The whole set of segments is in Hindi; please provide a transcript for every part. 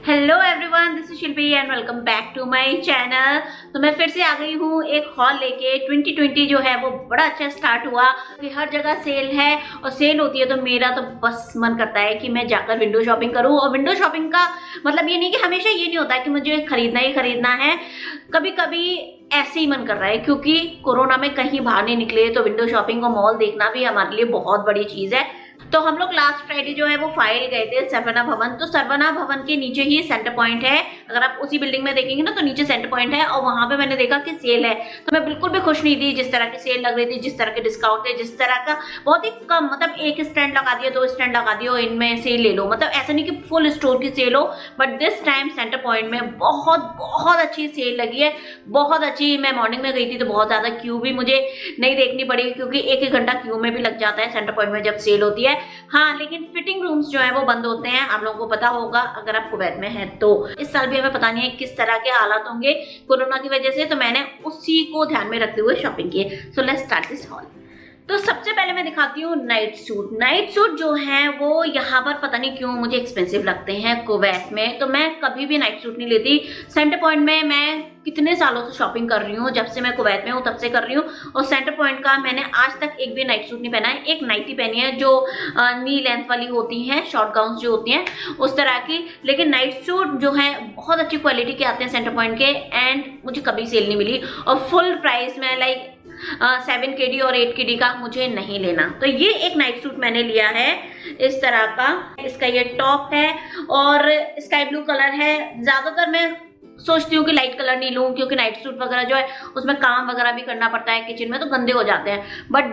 Hello everyone, this is Shilpi and welcome back to my channel. तो मैं फिर से आ गई हूँ एक हॉल लेके। 2020 जो है वो बड़ा अच्छा स्टार्ट हुआ कि हर जगह सेल है और सेल होती है तो मेरा तो बस मन करता है कि मैं जाकर विंडो शॉपिंग करूँ। और विंडो शॉपिंग का मतलब ये नहीं कि हमेशा ये नहीं होता कि मुझे खरीदना ही खरीदना है, कभी कभी ऐसे ही मन कर रहा है क्योंकि कोरोना में कहीं बाहर नहीं निकले तो विंडो शॉपिंग और मॉल देखना भी हमारे लिए बहुत बड़ी चीज है। तो हम लोग लास्ट फ्राइडे जो है वो फाइल गए थे सरवना भवन। तो सरवना भवन के नीचे ही सेंटर पॉइंट है, अगर आप उसी बिल्डिंग में देखेंगे ना तो नीचे सेंटर पॉइंट है और वहां पे मैंने देखा कि सेल है। तो मैं बिल्कुल भी खुश नहीं थी जिस तरह की सेल लग रही थी, जिस तरह के डिस्काउंट थे, जिस तरह का बहुत ही कम, मतलब एक स्टैंड लगा दिया, दो स्टैंड लगा दिया, इनमें से ले लो। मतलब ऐसा नहीं कि फुल स्टोर की सेल हो, but this time centre point में बहुत बहुत अच्छी सेल लगी है, बहुत अच्छी। मैं मॉर्निंग में गई थी तो बहुत ज्यादा क्यू भी मुझे नहीं देखनी पड़ी क्योंकि एक एक घंटा क्यू में भी लग जाता है सेंटर पॉइंट में जब सेल होती है। हाँ, लेकिन फिटिंग रूम्स जो है वो बंद होते हैं, आप लोगों को पता होगा अगर आप कुवैत में हैं तो। इस साल भी हमें पता नहीं है किस तरह के हालात होंगे कोरोना की वजह से, तो मैंने उसी को ध्यान में रखते हुए शॉपिंग की। So let's start this hall. तो सबसे पहले मैं दिखाती हूँ नाइट सूट। नाइट सूट जो है वो यहाँ पर पता नहीं क्यों मुझे एक्सपेंसिव लगते हैं कुवैत में, तो मैं कभी भी नाइट सूट नहीं लेती। सेंटर पॉइंट में मैं कितने सालों से शॉपिंग कर रही हूँ, जब से मैं कुवैत में हूँ तब से कर रही हूँ, और सेंटर पॉइंट का मैंने आज तक एक भी नाइट सूट नहीं पहना है। एक नाइटी पहनी है जो नी लेंथ वाली होती हैं, शॉर्ट गाउन जो होती हैं उस तरह की, लेकिन नाइट सूट जो है बहुत अच्छी क्वालिटी के आते हैं सेंटर पॉइंट के, एंड मुझे कभी सेल नहीं मिली। और फुल प्राइस में लाइक 7 kd और 8 kd का मुझे नहीं लेना। तो ये एक नाइट सूट मैंने लिया है इस तरह का। इसका ये टॉप है और स्काई ब्लू कलर है। ज्यादातर मैं सोचती हूँ कि लाइट कलर नहीं लूं क्योंकि नाइट सूट वगैरह जो है उसमें काम वगैरह भी करना पड़ता है किचन में, तो गंदे हो जाते हैं। But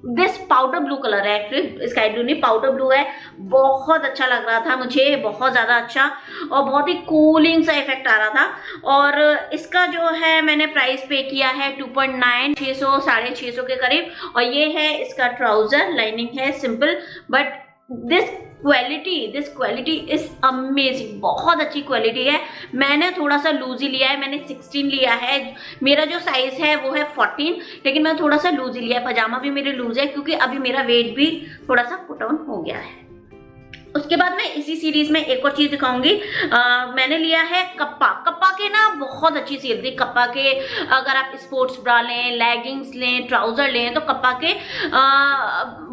this powder blue colour है, एक्चुअली स्काई ब्लू नहीं पाउडर ब्लू है। बहुत अच्छा लग रहा था मुझे, बहुत ज्यादा अच्छा, और बहुत ही कूलिंग सा इफेक्ट आ रहा था। और इसका जो है मैंने प्राइस पे किया है 2.9, 600 650 के करीब। और ये है इसका ट्राउजर, लाइनिंग है simple, but this quality is amazing, बहुत अच्छी क्वालिटी है। मैंने थोड़ा सा लूज ही लिया है, मैंने 16 लिया है। मेरा जो साइज है वो है 14, लेकिन मैं थोड़ा सा लूज ही लिया है। पजामा भी मेरे लूज है क्योंकि अभी मेरा वेट भी थोड़ा सा पुट ऑन हो गया है। उसके बाद मैं इसी सीरीज में एक और चीज दिखाऊंगी। मैंने लिया है कप्पा के ना बहुत अच्छी सेल थी। कप्पा के अगर आप स्पोर्ट्स ब्रा लें, लेगिंग्स लें, ट्राउजर लें तो कप्पा के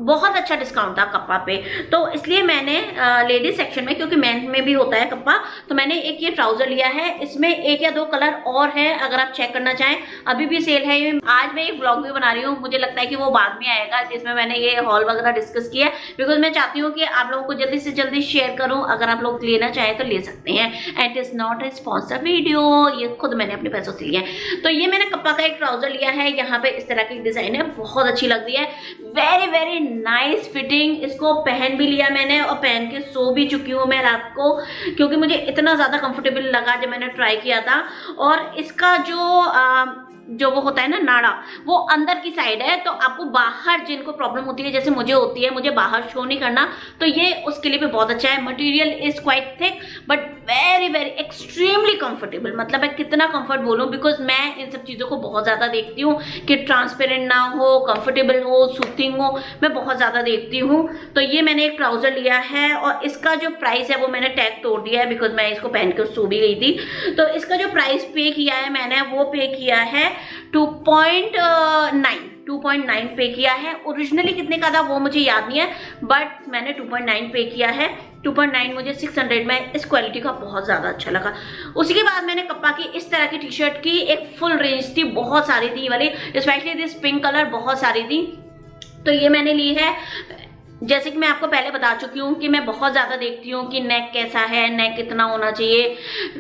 बहुत अच्छा डिस्काउंट था कप्पा पे। तो इसलिए मैंने लेडीज सेक्शन में, क्योंकि मेन में भी होता है कप्पा, तो मैंने एक ये ट्राउजर लिया है। इसमें एक या दो कलर और है, अगर आप चेक करना चाहें अभी भी सेल है। आज मैं एक ब्लॉग भी बना रही हूँ, मुझे लगता है कि वो बाद में आएगा जिसमें मैंने ये हॉल वगैरह डिस्कस किया है, बिकॉज मैं चाहती हूँ कि आप लोगों को जल्दी से जल्दी शेयर करूं। अगर आप लोग लेना चाहें तो ले सकते हैं। And it is not a sponsor video, ये खुद मैंने अपने पैसों से लिया है। तो ये मैंने कप्पा का एक ट्राउजर लिया है, यहाँ पे इस तरह की डिजाइन है, बहुत अच्छी लग रही है, वेरी वेरी नाइस फिटिंग। इसको पहन भी लिया मैंने और पहन के सो भी चुकी हूँ मैं रात को, क्योंकि मुझे इतना ज्यादा कंफर्टेबल लगा जब मैंने ट्राई किया था। और इसका जो वो होता है ना नाड़ा, वो अंदर की साइड है, तो आपको बाहर जिनको प्रॉब्लम होती है जैसे मुझे होती है, मुझे बाहर शो नहीं करना, तो ये उसके लिए भी बहुत अच्छा है। Material is quite thick but very very extremely comfortable. मतलब मैं कितना कंफर्ट बोलूं, बिकॉज मैं इन सब चीजों को बहुत ज्यादा देखती हूँ कि ट्रांसपेरेंट ना हो, कंफर्टेबल हो, सूथिंग हो, मैं बहुत ज्यादा देखती हूँ। तो ये मैंने एक ट्राउजर लिया है और इसका जो प्राइस है वो मैंने टैग तोड़ दिया है बिकॉज मैं इसको पहन के सो भी गई थी। तो इसका जो प्राइस पे किया है मैंने, वो पे किया है 2.9 पे किया है। ओरिजिनली कितने का था वो मुझे याद नहीं है, बट मैंने 2.9 पे किया है। 2.9 मुझे 600 में इस क्वालिटी का बहुत ज्यादा अच्छा लगा। उसी के बाद मैंने कप्पा की इस तरह की टी शर्ट की एक फुल रेंज थी, बहुत सारी थी वाली, स्पेशली दिस पिंक कलर, बहुत सारी थी। तो ये मैंने ली है। जैसे कि मैं आपको पहले बता चुकी हूँ कि मैं बहुत ज़्यादा देखती हूँ कि नेक कैसा है, नेक कितना होना चाहिए,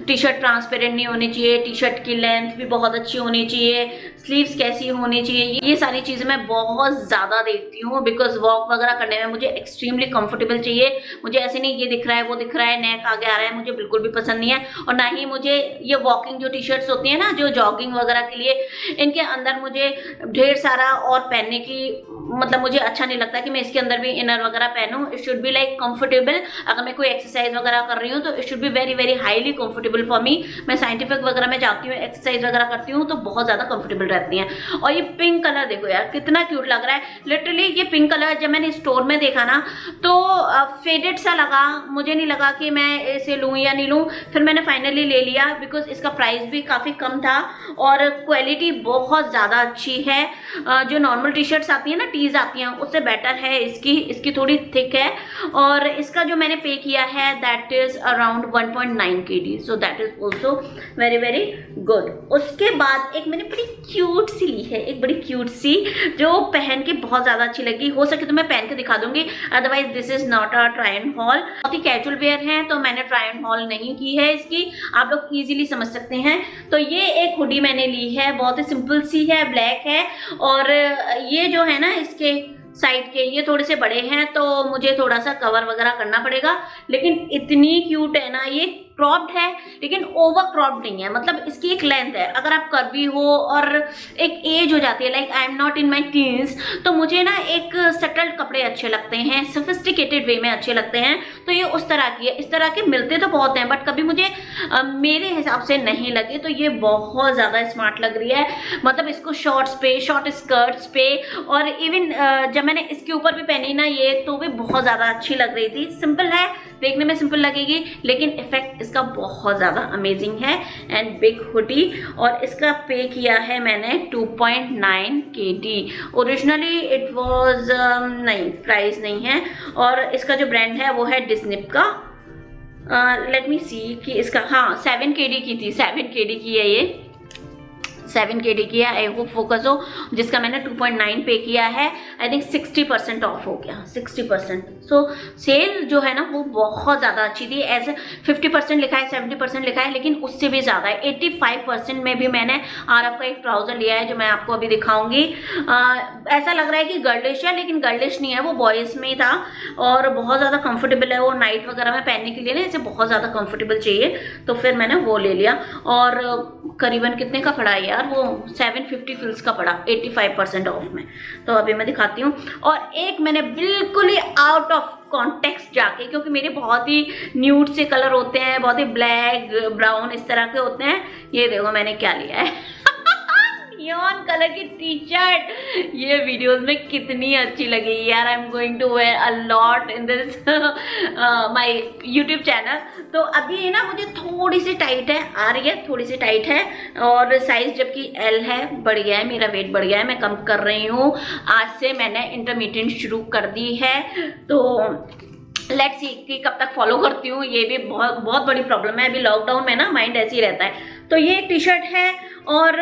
टी शर्ट ट्रांसपेरेंट नहीं होनी चाहिए, टी शर्ट की लेंथ भी बहुत अच्छी होनी चाहिए, स्लीव्स कैसी होनी चाहिए, ये सारी चीज़ें मैं बहुत ज़्यादा देखती हूँ बिकॉज वॉक वगैरह करने में मुझे एक्सट्रीमली कंफर्टेबल चाहिए। मुझे ऐसे नहीं ये दिख रहा है वो दिख रहा है, नेक आगे आ रहा है, मुझे बिल्कुल भी पसंद नहीं है। और ना ही मुझे ये वॉकिंग जो टी शर्ट्स होती है ना, जो जॉगिंग वगैरह के लिए, इनके अंदर मुझे ढेर सारा और पहनने की, मतलब मुझे अच्छा नहीं लगता कि मैं इसके अंदर भी इनर वगैरह पहनूं, it should be like comfortable. अगर मैं कोई एक्सरसाइज वगैरह कर रही हूँ तो it should be very very highly comfortable for me. मैं साइंटिफिक वगैरह में जाती हूँ, एक्सरसाइज वगैरह करती हूँ तो बहुत ज्यादा कंफर्टेबल रहती हैं। और ये पिंक कलर देखो यार कितना क्यूट लग रहा है। लिटरली ये पिंक कलर जब मैंने स्टोर में देखा ना तो फेडेड सा लगा, मुझे नहीं लगा कि मैं इसे लूँ या नहीं लूँ। फिर मैंने फाइनली ले लिया बिकॉज इसका प्राइस भी काफ़ी कम था और क्वालिटी बहुत ज़्यादा अच्छी है। जो नॉर्मल टी शर्ट्स आती हैं ना, टीज आती हैं, उससे बेटर है इसकी थोड़ी थिक है। और इसका जो मैंने पे किया है that is around 1.9 kg, so that is also very very good. उसके बाद एक मैंने बड़ी क्यूट सी ली है, एक बड़ी क्यूट सी जो पहन के बहुत ज़्यादा अच्छी लगी। हो सके तो मैं पहन के दिखा दूंगी, otherwise this is not a try and hall. बहुत ही कैजुअल वेयर है तो मैंने ट्राई एंड हॉल नहीं की है इसकी, आप लोग इजीली समझ सकते हैं। तो ये एक हुडी मैंने ली है, बहुत ही सिंपल सी है, ब्लैक है। और ये जो है ना इसके साइड के ये थोड़े से बड़े हैं तो मुझे थोड़ा सा कवर वगैरह करना पड़ेगा। लेकिन इतनी क्यूट है ना, ये क्रॉप्ड है लेकिन ओवर क्रॉप्ड नहीं है, मतलब इसकी एक लेंथ है। अगर आप कर्वी हो और एक एज हो जाती है, like I am not in my teens, तो मुझे ना एक सेटल्ड कपड़े अच्छे लगते हैं, सोफिस्टिकेटेड वे में अच्छे लगते हैं। तो ये उस तरह की है। इस तरह के मिलते तो बहुत हैं बट कभी मुझे मेरे हिसाब से नहीं लगे। तो ये बहुत ज़्यादा स्मार्ट लग रही है, मतलब इसको शॉर्ट्स पे, शॉर्ट स्कर्ट्स पे, और इवन जब मैंने इसके ऊपर भी पहनी ना ये, तो भी बहुत ज़्यादा अच्छी लग रही थी। सिंपल है, देखने में सिंपल लगेगी लेकिन इफेक्ट इसका बहुत ज़्यादा अमेजिंग है। एंड बिग हुडी, और इसका पे किया है मैंने 2.9 kg। ओरिजिनली इट वाज नहीं, प्राइस नहीं है। और इसका जो ब्रांड है वो है डिस्निप का। लेट मी सी कि इसका, हाँ 7 kg की थी, 7 kg की है ये, 7 kg की है। आई होप फोकस हो, जिसका मैंने 2.9 पे किया है। आई थिंक 60% ऑफ हो गया, 60%। सो सेल जो है ना वो बहुत ज़्यादा अच्छी थी। ऐसे 50% लिखा है, 70% लिखा है, लेकिन उससे भी ज़्यादा है। 85% में भी मैंने आरफ का एक ट्राउज़र लिया है जो मैं आपको अभी दिखाऊंगी। ऐसा लग रहा है कि गर्लिश है लेकिन गर्लिश नहीं है, वो बॉयज़ में ही था और बहुत ज़्यादा कंफर्टेबल है। वो नाइट वगैरह में पहनने के लिए ना इसे बहुत ज़्यादा कंफर्टेबल चाहिए, तो फिर मैंने वो ले लिया। और करीबन कितने का पड़ा है यार, वो 750 फिल्स का पड़ा, 85% ऑफ में। तो अभी मैं दिखाती हूँ। और एक मैंने बिल्कुल ही आउट ऑफ कॉन्टेक्स्ट जाके, क्योंकि मेरे बहुत ही न्यूड से कलर होते हैं, बहुत ही ब्लैक ब्राउन इस तरह के होते हैं। ये देखो मैंने क्या लिया है नियॉन कलर की टी शर्ट। ये वीडियोस में कितनी अच्छी लगी यार। I am going to wear a lot in this my YouTube channel. तो अभी ये ना मुझे थोड़ी सी टाइट है, आ रही है, थोड़ी सी टाइट है। और साइज जबकि एल है, बढ़ गया है, मेरा वेट बढ़ गया है, मैं कम कर रही हूँ। आज से मैंने इंटरमीडिएट शुरू कर दी है, तो लेट्स सी कि कब तक फॉलो करती हूँ। ये भी बहुत बहुत बड़ी प्रॉब्लम है, अभी लॉकडाउन में ना माइंड ऐसे ही रहता है। तो ये एक टी शर्ट है और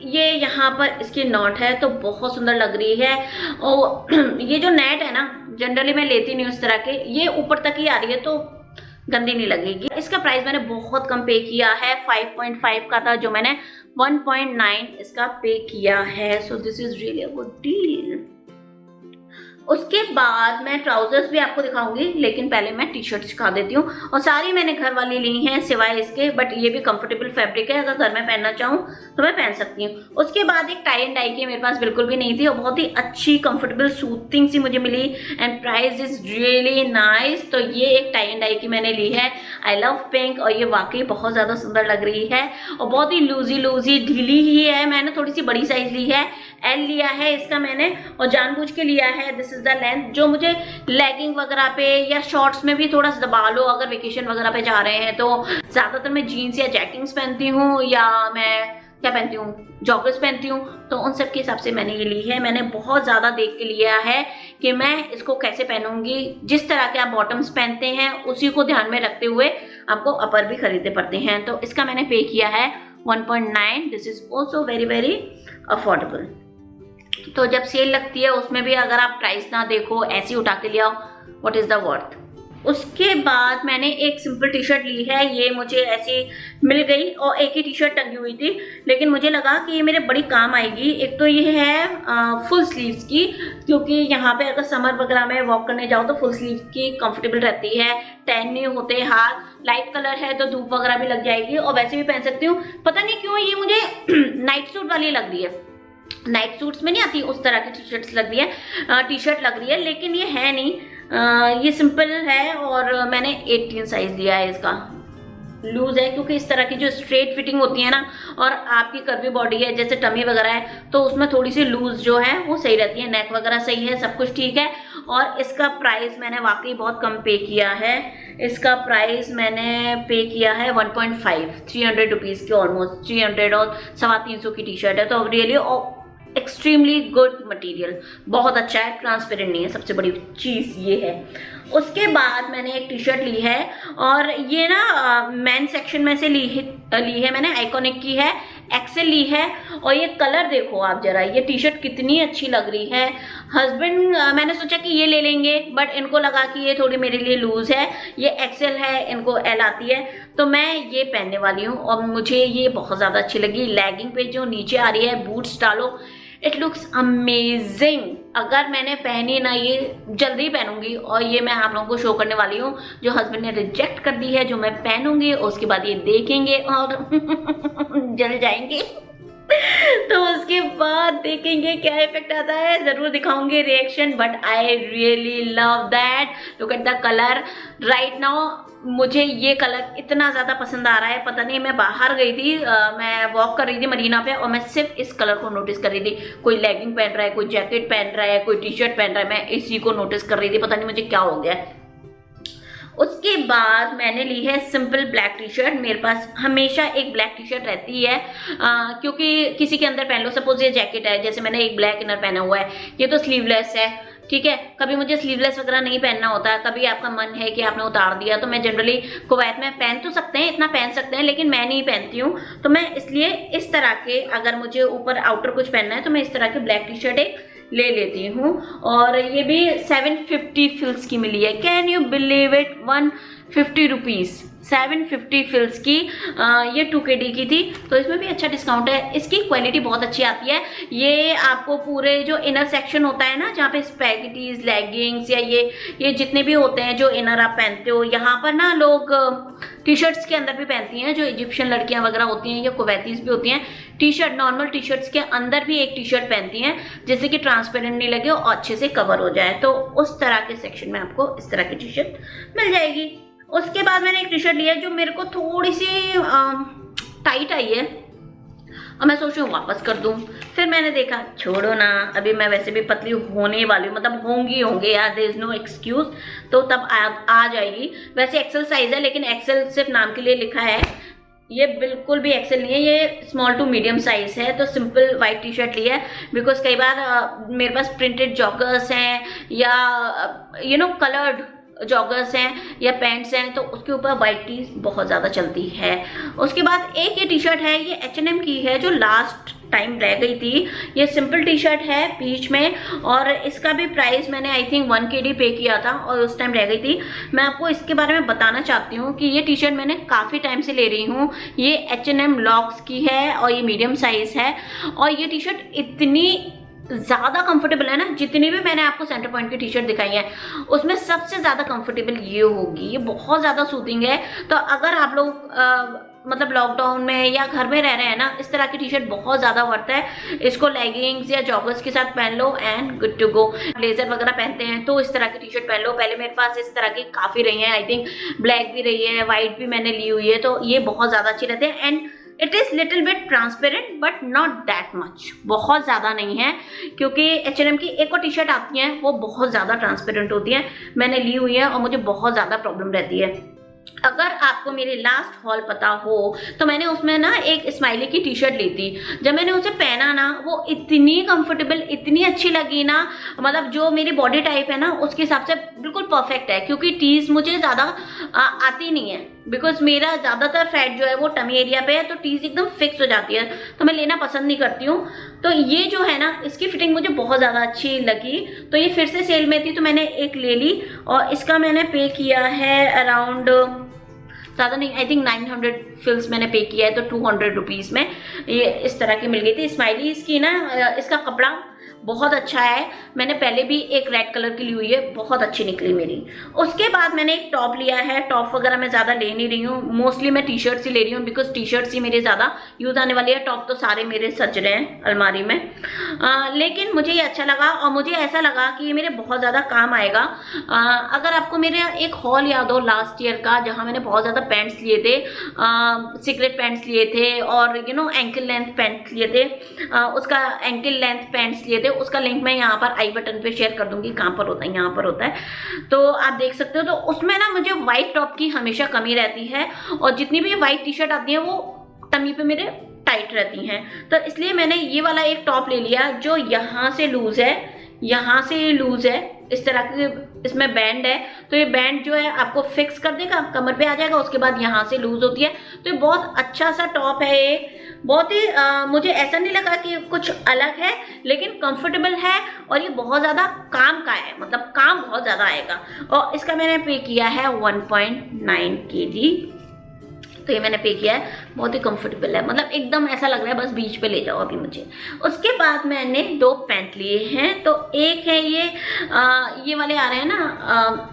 ये यहाँ पर इसकी नॉट है तो बहुत सुंदर लग रही है। और ये जो नेट है ना, जनरली मैं लेती नहीं उस तरह के, ये ऊपर तक ही आ रही है तो गंदी नहीं लगेगी। इसका प्राइस मैंने बहुत कम पे किया है, 5.5 का था जो मैंने 1.9 इसका पे किया है। So this is really a good deal. उसके बाद मैं ट्राउजर्स भी आपको दिखाऊंगी, लेकिन पहले मैं टी शर्ट दिखा देती हूँ। और सारी मैंने घर वाली ली हैं सिवाय इसके, बट ये भी कंफर्टेबल फैब्रिक है, अगर घर में पहनना चाहूँ तो मैं पहन सकती हूँ। उसके बाद एक टाई एंड डाई की मेरे पास बिल्कुल भी नहीं थी और बहुत ही अच्छी कंफर्टेबल सूथिंग सी मुझे मिली and price is really nice. तो ये एक टाई एंड डाई की मैंने ली है। आई लव पिंक और ये वाकई बहुत ज़्यादा सुंदर लग रही है और बहुत ही लूजी ढीली ही है। मैंने थोड़ी सी बड़ी साइज ली है, एल लिया है इसका मैंने, और जानबूझ के लिया है। दिस इज द लेंथ जो मुझे लेगिंग वगैरह पे या शॉर्ट्स में भी थोड़ा सा दबा लो, अगर वेकेशन वगैरह पे जा रहे हैं। तो ज़्यादातर मैं जीन्स या जैकिंग्स पहनती हूँ या मैं क्या पहनती हूँ, जॉगर्स पहनती हूँ, तो उन सब के हिसाब से मैंने ये ली है। मैंने बहुत ज़्यादा देख के लिया है कि मैं इसको कैसे पहनूंगी। जिस तरह के आप बॉटम्स पहनते हैं उसी को ध्यान में रखते हुए आपको अपर भी खरीदने पड़ते हैं। तो इसका मैंने पे किया है 1.9। This is also very very affordable. तो जब सेल लगती है उसमें भी अगर आप प्राइस ना देखो, ऐसे उठा के ले आओ, व्हाट इज द वर्थ। उसके बाद मैंने एक सिंपल टी शर्ट ली है, ये मुझे ऐसी मिल गई और एक ही टी शर्ट टंगी हुई थी, लेकिन मुझे लगा कि ये मेरे बड़ी काम आएगी। एक तो ये है फुल स्लीव्स की, क्योंकि यहाँ पे अगर समर वगैरह में वॉक करने जाओ तो फुल स्लीव की कंफर्टेबल रहती है, टैन नहीं होते हाथ, लाइट कलर है तो धूप वगैरह भी लग जाएगी और वैसे भी पहन सकती हूँ। पता नहीं क्यों ये मुझे नाइट सूट वाली लग रही है, नाइट सूट्स में नहीं आती उस तरह की टी-शर्ट्स लग रही है, टी-शर्ट लग रही है, लेकिन ये है नहीं, ये सिंपल है और मैंने 18 साइज लिया है। इसका लूज है क्योंकि इस तरह की जो स्ट्रेट फिटिंग होती है ना, और आपकी कर्वी बॉडी है जैसे टमी वगैरह है, तो उसमें थोड़ी सी लूज जो है वो सही रहती है। नेक वगैरह सही है, सब कुछ ठीक है। और इसका प्राइस मैंने वाकई बहुत कम पे किया है। इसका प्राइस मैंने पे किया है 1.5, 300 रुपीज़ की, ऑलमोस्ट 300 और 350 की टी शर्ट है। तो रियली एक्सट्रीमली गुड मटेरियल, बहुत अच्छा है, ट्रांसपेरेंट नहीं है, सबसे बड़ी चीज़ ये है। उसके बाद मैंने एक टी शर्ट ली है, और ये ना मेन सेक्शन में से ली है मैंने, आइकॉनिक की है, एक्सेल ली है। और ये कलर देखो आप जरा, ये टी शर्ट कितनी अच्छी लग रही है। हस्बैंड, मैंने सोचा कि ये ले लेंगे, बट इनको लगा कि ये थोड़ी मेरे लिए लूज है, ये एक्सेल है, इनको एल आती है, तो मैं ये पहनने वाली हूँ। और मुझे ये बहुत ज़्यादा अच्छी लगी। लेगिंग पे जो नीचे आ रही है, बूट्स डालो, इट लुक्स अमेजिंग। अगर मैंने पहनी ना, ये जल्दी पहनूंगी, और ये मैं आप लोगों को शो करने वाली हूँ, जो हस्बैंड ने रिजेक्ट कर दी है, जो मैं पहनूंगी, उसके बाद ये देखेंगे और जल जाएंगे। तो उसके बाद देखेंगे क्या इफेक्ट आता है, जरूर दिखाऊंगी reaction. But I really love that, look at the colour right now. मुझे ये कलर इतना ज़्यादा पसंद आ रहा है, पता नहीं, मैं बाहर गई थी, मैं वॉक कर रही थी मरीना पे, और मैं सिर्फ इस कलर को नोटिस कर रही थी। कोई लेगिंग पहन रहा है, कोई जैकेट पहन रहा है, कोई टी शर्ट पहन रहा है, मैं इसी को नोटिस कर रही थी, पता नहीं मुझे क्या हो गया। उसके बाद मैंने ली है सिंपल ब्लैक टी शर्ट। मेरे पास हमेशा एक ब्लैक टी शर्ट रहती है, क्योंकि किसी के अंदर पहन लो। सपोज ये जैकेट है, जैसे मैंने एक ब्लैक इनर पहना हुआ है, ये तो स्लीवलेस है, ठीक है। कभी मुझे स्लीवलेस वगैरह नहीं पहनना होता है, कभी आपका मन है कि आपने उतार दिया, तो मैं जनरली कुवैत में पहन तो सकते हैं, इतना पहन सकते हैं, लेकिन मैं नहीं पहनती हूँ। तो मैं इसलिए इस तरह के, अगर मुझे ऊपर आउटर कुछ पहनना है, तो मैं इस तरह के ब्लैक टी शर्ट एक ले लेती हूँ। और ये भी 750 फिल्स की मिली है। Can you believe it, 150 rupees, 750 फिल्स की। ये 2 KD की थी, तो इसमें भी अच्छा डिस्काउंट है। इसकी क्वालिटी बहुत अच्छी आती है। ये आपको पूरे जो इनर सेक्शन होता है ना, जहाँ पे स्पैगेटीज, लेगिंग्स या ये जितने भी होते हैं जो इनर आप पहनते हो, यहाँ पर ना लोग टी शर्ट्स के अंदर भी पहनती हैं, जो इजिप्शियन लड़कियाँ वगैरह होती हैं या कुवैतीज भी होती हैं, T shirt, normal T shirts के अंदर भी एक टी शर्ट पहनती हैं, जिससे कि ट्रांसपेरेंट नहीं लगे और अच्छे से कवर हो जाए। तो उस तरह के सेक्शन में आपको इस तरह की टी शर्ट मिल जाएगी। उसके बाद मैंने एक टी शर्ट लिया जो मेरे को थोड़ी सी टाइट आई है, और मैं सोच रही हूँ वापस कर दूँ। फिर मैंने देखा छोड़ो ना, अभी मैं वैसे भी पतली होने वाली हूँ, मतलब होंगे यार, देयर इज नो एक्सक्यूज, तो तब आ जाएगी। वैसे एक्सेल साइज है, लेकिन एक्सेल सिर्फ नाम के लिए लिखा है, ये बिल्कुल भी एक्सेल नहीं है, ये स्मॉल टू मीडियम साइज है। तो सिंपल वाइट टी शर्ट ली है, बिकॉज कई बार मेरे पास प्रिंटेड जॉगर्स हैं या कलर्ड जॉगर्स हैं या पैंट्स हैं, तो उसके ऊपर वाइट टी बहुत ज़्यादा चलती है। उसके बाद एक ये टी शर्ट है, ये H&M की है, जो लास्ट टाइम रह गई थी। ये सिंपल टी शर्ट है पीच में, और इसका भी प्राइस मैंने आई थिंक 1 KD पे किया था, और उस टाइम रह गई थी। मैं आपको इसके बारे में बताना चाहती हूँ कि ये टी शर्ट मैंने काफ़ी टाइम से ले रही हूँ। ये H&M लॉक्स की है, और ये मीडियम साइज़ है, और ये टी शर्ट इतनी ज़्यादा कंफर्टेबल है ना, जितनी भी मैंने आपको सेंटर पॉइंट की टी शर्ट दिखाई है, उसमें सबसे ज़्यादा कंफर्टेबल ये होगी। ये बहुत ज़्यादा सूथिंग है। तो अगर आप लोग मतलब लॉकडाउन में या घर में रह रहे हैं ना, इस तरह की टी शर्ट बहुत ज़्यादा वर्थ है। इसको लेगिंग्स या जॉगर्स के साथ पहन लो and good to go. Blazer वगैरह पहनते हैं तो इस तरह की टी शर्ट पहन लो। पहले मेरे पास इस तरह की काफ़ी रही हैं, आई थिंक ब्लैक भी रही है, वाइट भी मैंने ली हुई है, तो ये बहुत ज़्यादा अच्छी रहते हैं। And it is little bit transparent but not that much, बहुत ज़्यादा नहीं है, क्योंकि H&M की एक और टी शर्ट आती हैं वो बहुत ज़्यादा ट्रांसपेरेंट होती हैं, मैंने ली हुई है और मुझे बहुत ज़्यादा प्रॉब्लम रहती है। अगर आपको मेरी लास्ट हॉल पता हो तो मैंने उसमें ना एक स्माइली की टी शर्ट ली थी। जब मैंने उसे पहना ना, वो इतनी कंफर्टेबल, इतनी अच्छी लगी ना, मतलब जो मेरी बॉडी टाइप है ना उसके हिसाब से बिल्कुल परफेक्ट है। क्योंकि टीज मुझे ज़्यादा आती नहीं है, बिकॉज मेरा ज़्यादातर फैट जो है वो टमी एरिया पे है, तो टीज एकदम फिक्स हो जाती है, तो मैं लेना पसंद नहीं करती हूँ। तो ये जो है ना, इसकी फिटिंग मुझे बहुत ज़्यादा अच्छी लगी, तो ये फिर से सेल में थी तो मैंने एक ले ली, और इसका मैंने पे किया है अराउंड, ज़्यादा नहीं, आई थिंक 900 फिल्स मैंने पे किया है, तो 200 रुपीज़ में ये इस तरह की मिल गई थी। स्माइली इसकी ना, इसका कपड़ा बहुत अच्छा है। मैंने पहले भी एक रेड कलर की ली हुई है, बहुत अच्छी निकली मेरी। उसके बाद मैंने एक टॉप लिया है। टॉप वगैरह मैं ज़्यादा ले नहीं रही हूँ, मोस्टली मैं टी शर्ट्स ही ले रही हूँ बिकॉज टी शर्ट्स ही मेरे ज़्यादा यूज़ आने वाली है। टॉप तो सारे मेरे सज रहे हैं अलमारी में, लेकिन मुझे ये अच्छा लगा और मुझे ऐसा लगा कि ये मेरे बहुत ज़्यादा काम आएगा। अगर आपको मेरे एक हॉल याद हो लास्ट ईयर का, जहाँ मैंने बहुत ज़्यादा पैंट्स लिए थे, सीक्रेट पैंट्स लिए थे और एंकल लेंथ पैंट्स लिए थे, उसका एंकल लेंथ पैंट्स लिए थे, उसका लिंक मैं यहाँ पर आई बटन पे शेयर कर दूंगी। कहाँ पर होता है? यहाँ पर होता है, तो आप देख सकते हो। तो उसमें ना मुझे व्हाइट टॉप की हमेशा कमी रहती है और जितनी भी व्हाइट टी शर्ट आती है वो टमी पे मेरे टाइट रहती हैं, तो इसलिए मैंने ये वाला एक टॉप ले लिया जो यहाँ से लूज है, यहाँ से लूज है, इस तरह के इसमें बैंड है। तो ये बैंड जो है आपको फिक्स कर देगा, कमर पे आ जाएगा, उसके बाद यहाँ से लूज होती है। तो ये बहुत अच्छा सा टॉप है। ये बहुत ही मुझे ऐसा नहीं लगा कि कुछ अलग है, लेकिन कंफर्टेबल है और ये बहुत ज़्यादा काम का है, मतलब काम बहुत ज़्यादा आएगा। और इसका मैंने पे किया है 1.9 kg। तो ये मैंने पे किया है, बहुत ही कंफर्टेबल है, मतलब एकदम ऐसा लग रहा है बस बीच पे ले जाओ अभी मुझे। उसके बाद मैंने 2 पैंट लिए हैं। तो एक है ये वाले आ रहे हैं ना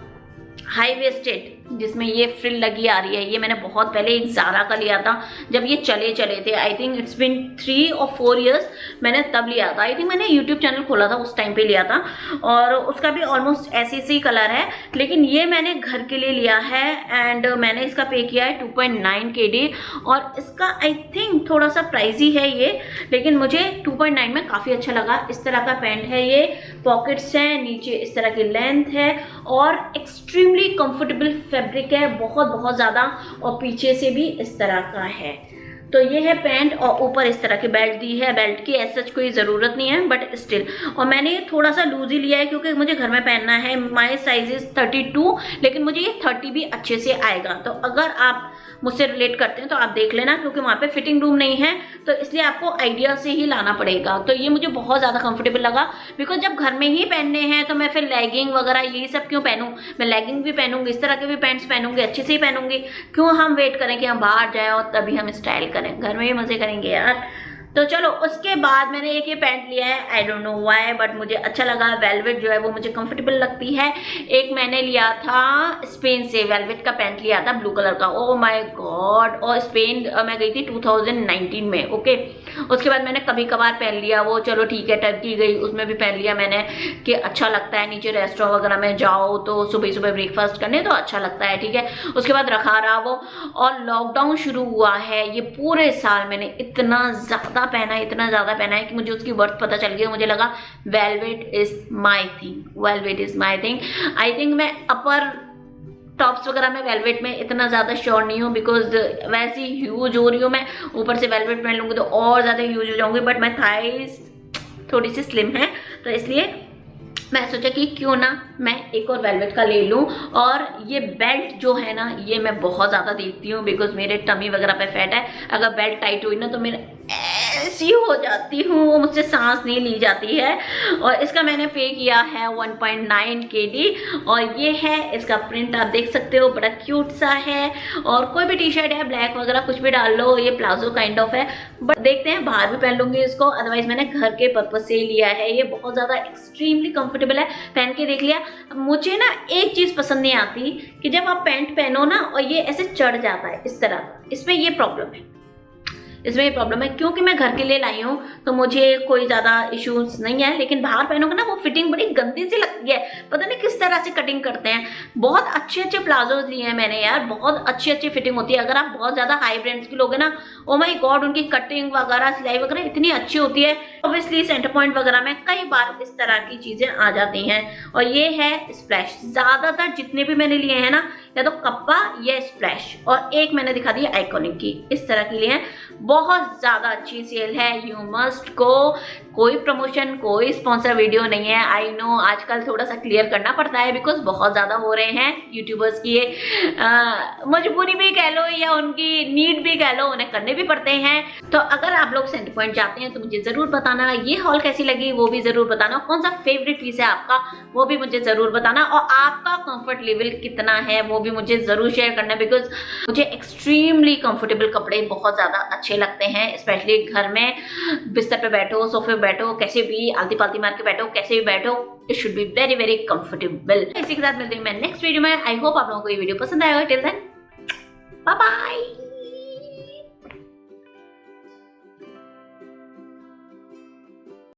हाई वेस्टेड, जिसमें ये फ्रिल लगी आ रही है। ये मैंने बहुत पहले एक ज़ारा का लिया था जब ये चले थे। आई थिंक इट्स बिन 3 और 4 ईयर्स, मैंने तब लिया था। आई थिंक मैंने यूट्यूब चैनल खोला था उस टाइम पे लिया था और उसका भी ऑलमोस्ट ऐसे ही कलर है, लेकिन ये मैंने घर के लिए लिया है एंड मैंने इसका पे किया है 2.9 kg। और इसका आई थिंक थोड़ा सा प्राइजी है ये, लेकिन मुझे 2.9 में काफ़ी अच्छा लगा। इस तरह का पैंट है ये, पॉकेट्स हैं, नीचे इस तरह की लेंथ है और एक्सट्रीमली कंफर्टेबल फैब्रिक है, बहुत ज़्यादा, और पीछे से भी इस तरह का है। तो ये है पैंट और ऊपर इस तरह की बेल्ट दी है। बेल्ट की ऐसा कोई ज़रूरत नहीं है बट स्टिल, और मैंने थोड़ा सा लूज ही लिया है क्योंकि मुझे घर में पहनना है। माई साइज इज 32, लेकिन मुझे ये 30 भी अच्छे से आएगा। तो अगर आप मुझसे रिलेट करते हैं तो आप देख लेना, क्योंकि वहाँ पे फिटिंग रूम नहीं है, तो इसलिए आपको आइडिया से ही लाना पड़ेगा। तो ये मुझे बहुत ज़्यादा कंफर्टेबल लगा बिकॉज जब घर में ही पहनने हैं तो मैं फिर लेगिंग वगैरह यही सब क्यों पहनूँ। मैं लेगिंग भी पहनूंगी, इस तरह के भी पैंट्स पहनूंगी, अच्छे से ही पहनूंगी। क्यों हम वेट करें कि हम बाहर जाए और तभी हम स्टाइल करें? घर में ही मज़े करेंगे यार। तो चलो, उसके बाद मैंने एक ये पैंट लिया है, I don't know why but मुझे अच्छा लगा। वेलवेट जो है वो मुझे कंफर्टेबल लगती है। एक मैंने लिया था स्पेन से, वेलवेट का पैंट लिया था ब्लू कलर का, ओह माय गॉड। और स्पेन मैं गई थी 2019 में, ओके। उसके बाद मैंने कभी कभार पहन लिया वो, चलो ठीक है। टर्की गई उसमें भी पहन लिया मैंने कि अच्छा लगता है, नीचे रेस्टोरेंट वगैरह में जाओ तो सुबह सुबह ब्रेकफास्ट करने तो अच्छा लगता है, ठीक है। उसके बाद रखा रहा वो, और लॉकडाउन शुरू हुआ है। ये पूरे साल मैंने इतना ज़्यादा पहना है, इतना ज़्यादा पहना है कि मुझे उसकी वर्थ पता चल गया। मुझे लगा velvet is my thing, velvet is my thing. I think मैं अपर टॉप्स वगैरह में वेलवेट में इतना ज़्यादा श्योर नहीं हूँ बिकॉज वैसी ह्यूज हो रही हूँ मैं, ऊपर से वेलवेट पहन लूँगी तो और ज़्यादा ह्यूज हो जाऊँगी। बट मैं थाइस थोड़ी सी स्लिम है, तो इसलिए मैं सोचा कि क्यों ना मैं एक और वेलवेट का ले लूँ। और ये बेल्ट जो है ना, ये मैं बहुत ज़्यादा देखती हूँ बिकॉज मेरे टमी वगैरह पे फैट है। अगर बेल्ट टाइट हुई ना तो मेरे ऐसी हो जाती हूँ, मुझसे सांस नहीं ली जाती है। और इसका मैंने पे किया है 1.9 kg। और ये है इसका प्रिंट, आप देख सकते हो, बड़ा क्यूट सा है। और कोई भी टी शर्ट है ब्लैक वगैरह कुछ भी डाल लो, ये प्लाजो काइंड ऑफ है, बट देखते हैं बाहर भी पहन लूँगी इसको। अदरवाइज मैंने घर के पर्पज से ही लिया है। ये बहुत ज़्यादा एक्सट्रीमली कंफर्टेबल है, पहन के देख लिया। मुझे ना एक चीज़ पसंद नहीं आती कि जब आप पैंट पहनो ना और ये ऐसे चढ़ जाता है इस तरह, इसमें ये प्रॉब्लम है, इसमें ये प्रॉब्लम है। क्योंकि मैं घर के लिए लाई हूँ तो मुझे कोई ज़्यादा इश्यूज नहीं है, लेकिन बाहर पहनोगे ना वो फिटिंग बड़ी गंदी सी लगती है, पता नहीं किस तरह से कटिंग करते हैं। बहुत अच्छे अच्छे प्लाजोज लिए हैं मैंने यार, बहुत अच्छी अच्छी फिटिंग होती है। अगर आप बहुत ज़्यादा हाई ब्रांड्स की लोगे ना, ओ माय गॉड, उनकी कटिंग वगैरह सिलाई वगैरह इतनी अच्छी होती है। ऑब्वियसली सेंटर पॉइंट वगैरह में कई बार इस तरह की चीज़ें आ जाती हैं। और ये है स्प्लैश, ज़्यादातर जितने भी मैंने लिए हैं ना, या तो कप्पा या स्प्लैश, और एक मैंने दिखा दी आइकॉनिक की, इस तरह की लिए हैं। बहुत ज़्यादा अच्छी सेल है, यू मस्ट गो। कोई प्रमोशन, कोई स्पॉन्सर वीडियो नहीं है। आई नो आजकल थोड़ा सा क्लियर करना पड़ता है बिकॉज बहुत ज़्यादा हो रहे हैं यूट्यूबर्स की, ये मजबूरी भी कह लो या उनकी नीड भी कह लो, उन्हें करने करने भी पड़ते हैं। तो अगर आप लोग सेंटर पॉइंट जाते हैं तो मुझे जरूर बताना ये हॉल कैसी लगी, वो भी जरूर बताना। कौन सा फेवरेट पीस है आपका वो भी मुझे जरूर बताना, और आपका कंफर्ट लेवल कितना है वो भी मुझे जरूर शेयर करना, बिकॉज मुझे एक्सट्रीमली कंफर्टेबल कपड़े बहुत ज्यादा अच्छे लगते हैं। स्पेशली घर में बिस्तर पे बैठो, सोफे पे बैठो, कैसे भी आलती पालती मार के बैठो, कैसे भी बैठो, it should be very very comfortable. इसी के साथ मिलते हैं मैं नेक्स्ट वीडियो में। आई होप आप लोगों को ये वीडियो पसंद आएगा। Till then bye bye.